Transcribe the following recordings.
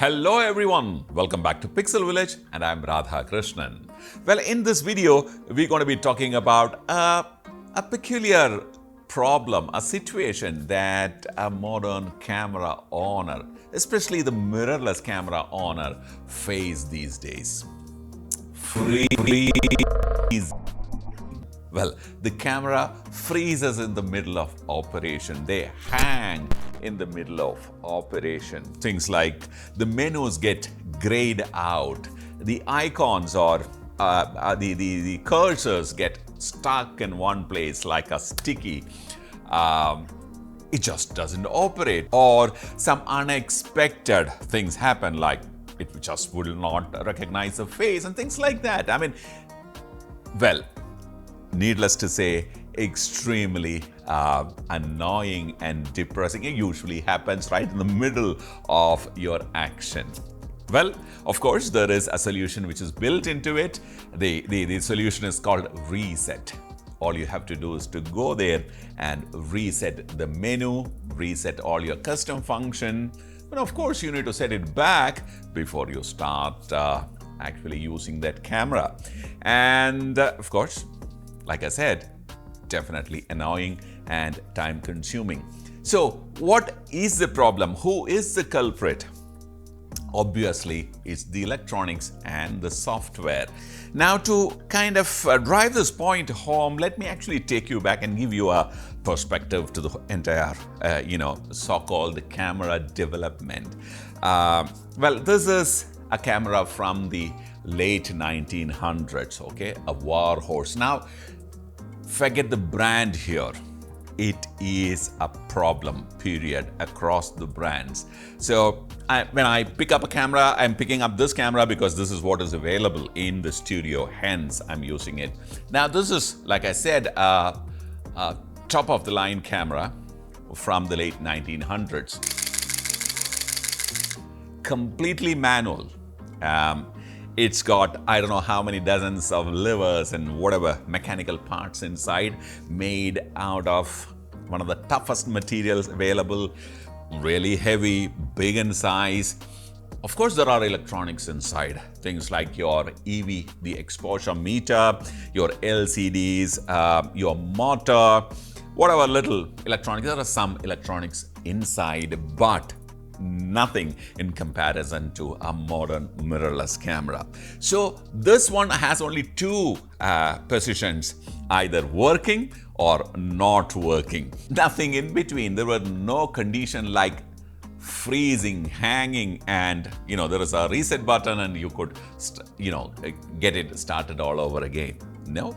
Hello everyone, welcome back to Pixel Village and I'm Radha Krishnan. Well, in this video, we're going to be talking about a peculiar problem, a situation that a modern camera owner, especially the mirrorless camera owner, face these days. Freeze. Well, the camera freezes in the middle of operation. They hang in the middle of operation. Things like the menus get grayed out, the icons or the cursors get stuck in one place like a sticky. It just doesn't operate, or some unexpected things happen, like it just will not recognize the face and things like that. I mean, well, needless to say, extremely annoying and depressing. It usually happens right in the middle of your action. Well, of course, there is a solution which is built into it. The solution is called reset. All you have to do is to go there and reset the menu, reset all your custom function. But of course, you need to set it back before you start actually using that camera. And of course, like I said, definitely annoying and time consuming. So what is the problem? Who is the culprit? Obviously, it's the electronics and the software. Now, to kind of drive this point home, let me actually take you back and give you a perspective to the entire, so-called camera development. Well, this is a camera from the late 1900s, okay? A war horse. Now, forget the brand here. It is a problem, period, across the brands. So when I pick up a camera, I'm picking up this camera because this is what is available in the studio, hence I'm using it. Now this is, like I said, a top of the line camera from the late 1900s. Completely manual. It's got, I don't know how many dozens of levers and whatever mechanical parts inside, made out of one of the toughest materials available, really heavy, big in size. Of course, there are electronics inside, things like your EV, the exposure meter, your LCDs, your motor, whatever little electronics. There are some electronics inside, but nothing in comparison to a modern mirrorless camera. So this one has only two positions, either working or not working. Nothing in between. There were no condition like freezing, hanging, and there is a reset button and you could get it started all over again. No,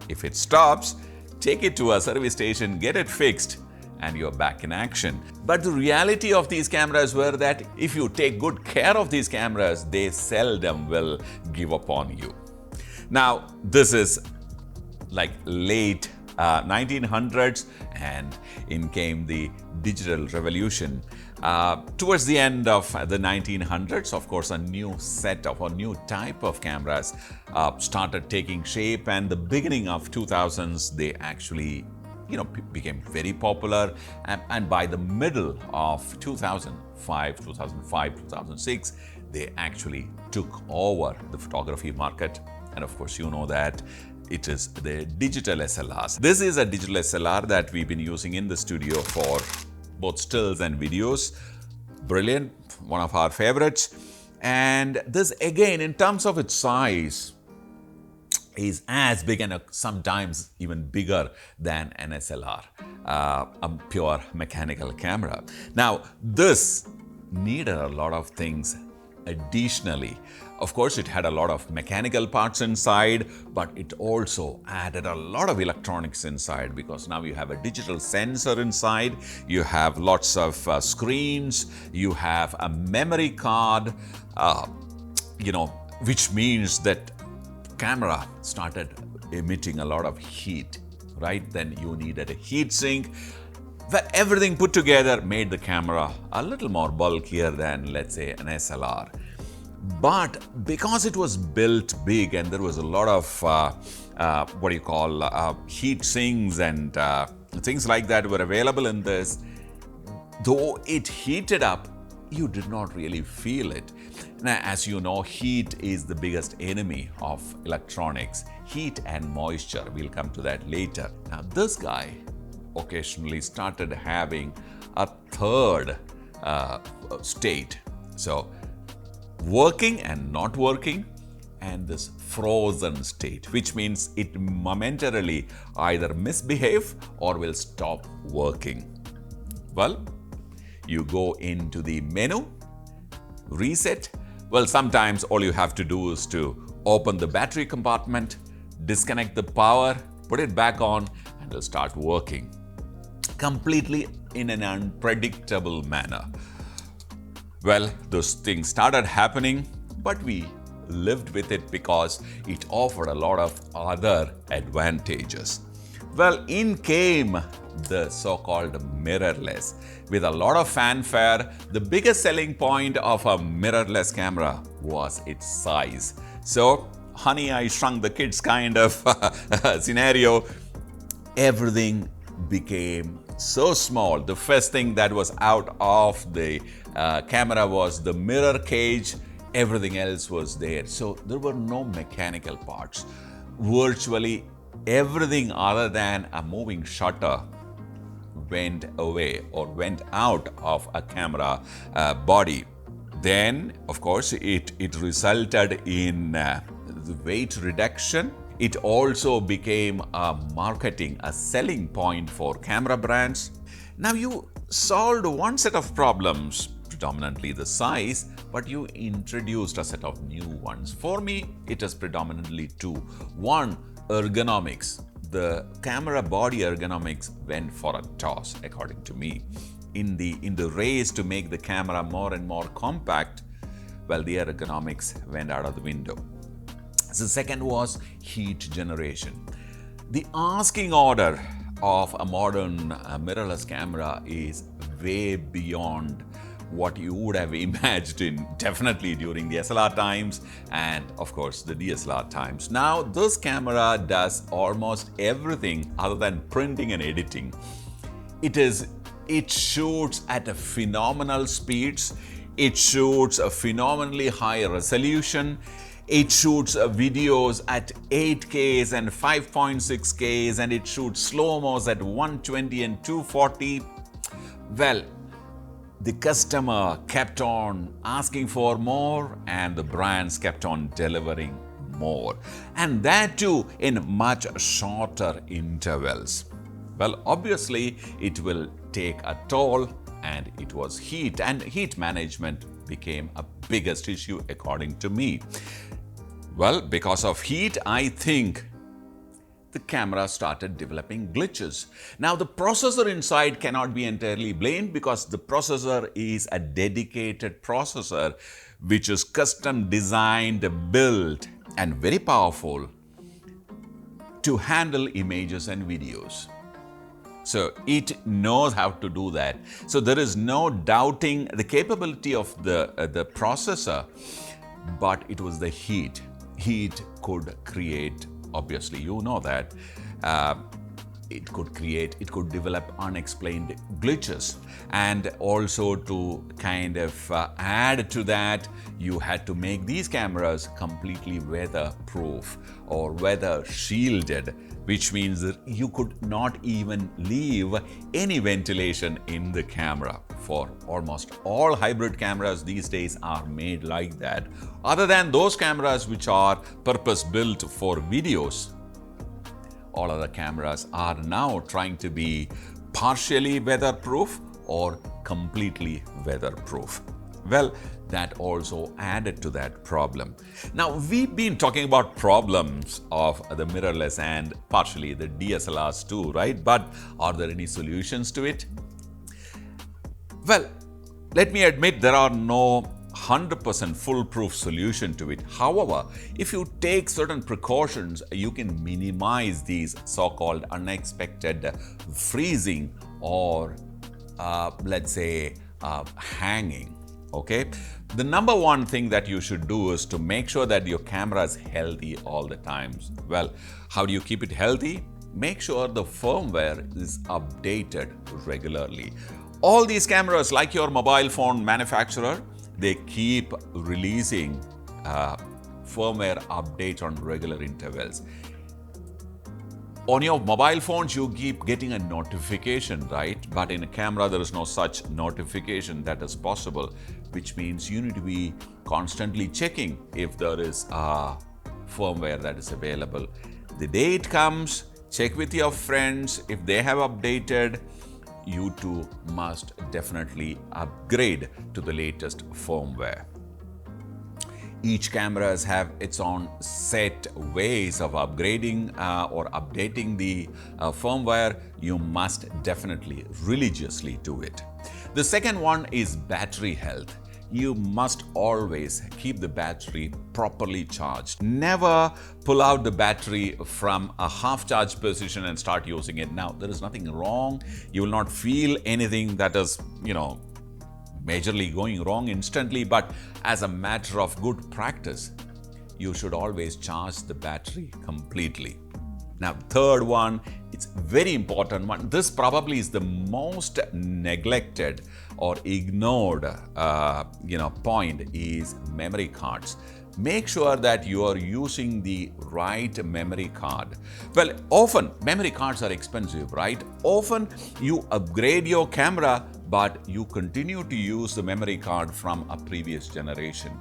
if it stops, take it to a service station, get it fixed, and you're back in action. But the reality of these cameras were that if you take good care of these cameras, they seldom will give up on you. Now, this is like late 1900s, and in came the digital revolution. Towards the end of the 1900s, of course, a new set of a new type of cameras started taking shape, and the beginning of 2000s, they actually became very popular, and by the middle of 2005, 2006, they actually took over the photography market. And of course, you know that it is the digital SLRs. This is a digital SLR that we've been using in the studio for both stills and videos. Brilliant, one of our favorites. And this, again, in terms of its size, is as big and sometimes even bigger than an SLR, a pure mechanical camera. Now, this needed a lot of things additionally. Of course, it had a lot of mechanical parts inside, but it also added a lot of electronics inside, because now you have a digital sensor inside, you have lots of screens, you have a memory card, which means that camera started emitting a lot of heat, right? Then you needed a heat sink. But everything put together made the camera a little more bulkier than, let's say, an SLR. But because it was built big and there was a lot of heat sinks and things like that were available in this, though it heated up, you did not really feel it. Now, as you know, heat is the biggest enemy of electronics. Heat and moisture, we'll come to that later. Now, this guy occasionally started having a third state. So, working and not working, and this frozen state, which means it momentarily either misbehave or will stop working. Well, you go into the menu, reset. Well, sometimes all you have to do is to open the battery compartment, disconnect the power, put it back on, and it'll start working completely in an unpredictable manner. Well, those things started happening, but we lived with it because it offered a lot of other advantages. Well, in came the so-called mirrorless. With a lot of fanfare, the biggest selling point of a mirrorless camera was its size. So, Honey, I Shrunk the Kids kind of scenario, everything became so small. The first thing that was out of the camera was the mirror cage. Everything else was there. So there were no mechanical parts. Virtually everything other than a moving shutter went away or went out of a camera body. Then, of course, it resulted in the weight reduction. It also became a selling point for camera brands. Now you solved one set of problems, predominantly the size, but you introduced a set of new ones. For me, it is predominantly two. One, ergonomics. The camera body ergonomics went for a toss, according to me. In the race to make the camera more and more compact, well, the ergonomics went out of the window. The second was heat generation. The asking order of a modern mirrorless camera is way beyond what you would have imagined definitely during the SLR times and of course the DSLR times. Now this camera does almost everything other than printing and editing. It shoots at a phenomenal speeds. It shoots a phenomenally high resolution. It shoots videos at 8Ks and 5.6Ks, and it shoots slow-mos at 120 and 240. Well, the customer kept on asking for more, and the brands kept on delivering more. And that too in much shorter intervals. Well, obviously, it will take a toll, and it was heat, and heat management became a biggest issue according to me. Well, because of heat, I think the camera started developing glitches. Now, the processor inside cannot be entirely blamed because the processor is a dedicated processor which is custom designed, built, and very powerful to handle images and videos. So it knows how to do that. So there is no doubting the capability of the processor, but it was the heat. Heat could create, obviously you know that, it could develop unexplained glitches. And also to kind of add to that, you had to make these cameras completely weatherproof or weather shielded, which means that you could not even leave any ventilation in the camera. For almost all hybrid cameras these days are made like that. Other than those cameras which are purpose-built for videos, all other cameras are now trying to be partially weatherproof or completely weatherproof. Well, that also added to that problem. Now, we've been talking about problems of the mirrorless and partially the DSLRs too, right? But are there any solutions to it? Well, let me admit there are no 100% foolproof solution to it. However, if you take certain precautions, you can minimize these so-called unexpected freezing or let's say hanging. Okay, the number one thing that you should do is to make sure that your camera is healthy all the times. Well, how do you keep it healthy? Make sure the firmware is updated regularly. All these cameras, like your mobile phone manufacturer, they keep releasing firmware updates on regular intervals. On your mobile phones, you keep getting a notification, right? But in a camera, there is no such notification that is possible, which means you need to be constantly checking if there is a firmware that is available. The day it comes, check with your friends. If they have updated, you too must definitely upgrade to the latest firmware. Each cameras have its own set ways of upgrading or updating the firmware. You must definitely religiously do it. The second one is battery health. You must always keep the battery properly charged. Never pull out the battery from a half-charged position and start using it. Now, there is nothing wrong. You will not feel anything that is, majorly going wrong instantly, but as a matter of good practice, you should always charge the battery completely. Now, third one, it's very important one. This probably is the most neglected or ignored, point is memory cards. Make sure that you are using the right memory card. Well, often memory cards are expensive, right? Often you upgrade your camera, but you continue to use the memory card from a previous generation.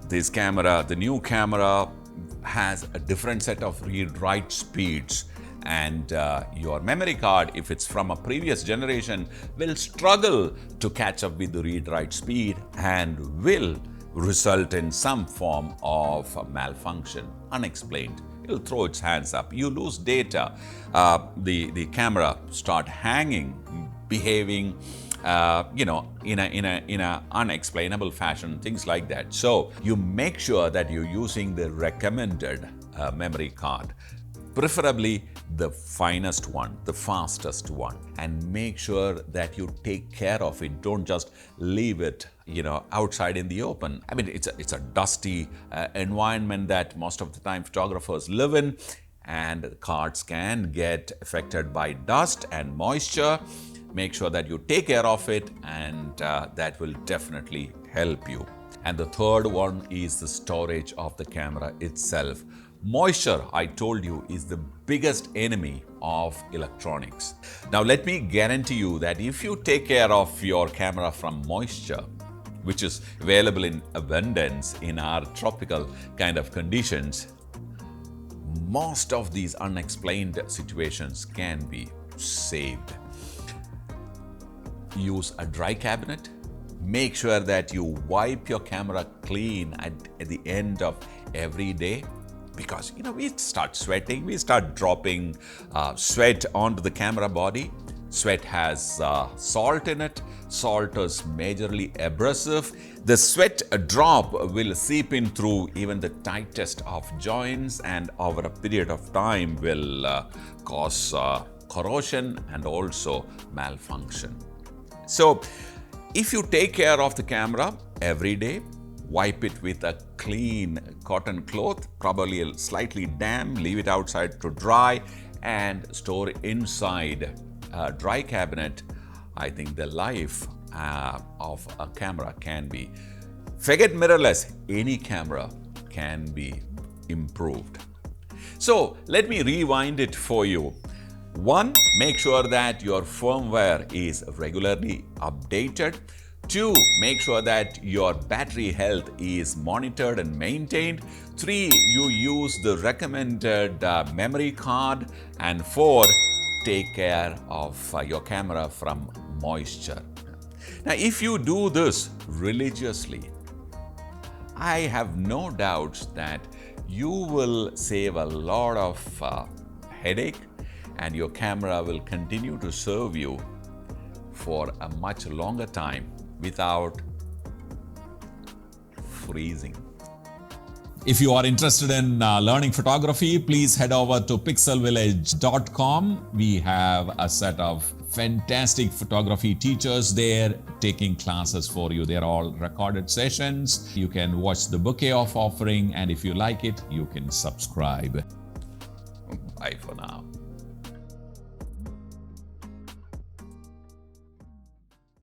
This camera, the new camera, has a different set of read-write speeds, and your memory card, if it's from a previous generation, will struggle to catch up with the read-write speed and will result in some form of malfunction, unexplained. It'll throw its hands up. You lose data. The camera start hanging, behaving, in a unexplainable fashion, things like that. So you make sure that you're using the recommended memory card, preferably the finest one, the fastest one, and make sure that you take care of it. Don't just leave it, outside in the open. I mean, it's a dusty environment that most of the time photographers live in, and cards can get affected by dust and moisture. Make sure that you take care of it, and that will definitely help you. And the third one is the storage of the camera itself. Moisture, I told you, is the biggest enemy of electronics. Now, let me guarantee you that if you take care of your camera from moisture, which is available in abundance in our tropical kind of conditions, most of these unexplained situations can be saved. Use a dry cabinet. Make sure that you wipe your camera clean at the end of every day, because we start sweating, we start dropping sweat onto the camera body. Sweat has salt in it. Salt is majorly abrasive. The sweat drop will seep in through even the tightest of joints, and over a period of time will cause corrosion and also malfunction. So, if you take care of the camera every day, wipe it with a clean cotton cloth, probably slightly damp, leave it outside to dry, and store it inside a dry cabinet, I think the life of a camera can be, forget mirrorless, any camera can be improved. So, let me rewind it for you. 1, make sure that your firmware is regularly updated. 2, make sure that your battery health is monitored and maintained. 3, you use the recommended memory card. And 4, take care of your camera from moisture. Now, if you do this religiously, I have no doubts that you will save a lot of headache, and your camera will continue to serve you for a much longer time without freezing. If you are interested in learning photography, please head over to pixelvillage.com. We have a set of fantastic photography teachers there taking classes for you. They're all recorded sessions. You can watch the bouquet of offering, and if you like it, you can subscribe. Bye for now.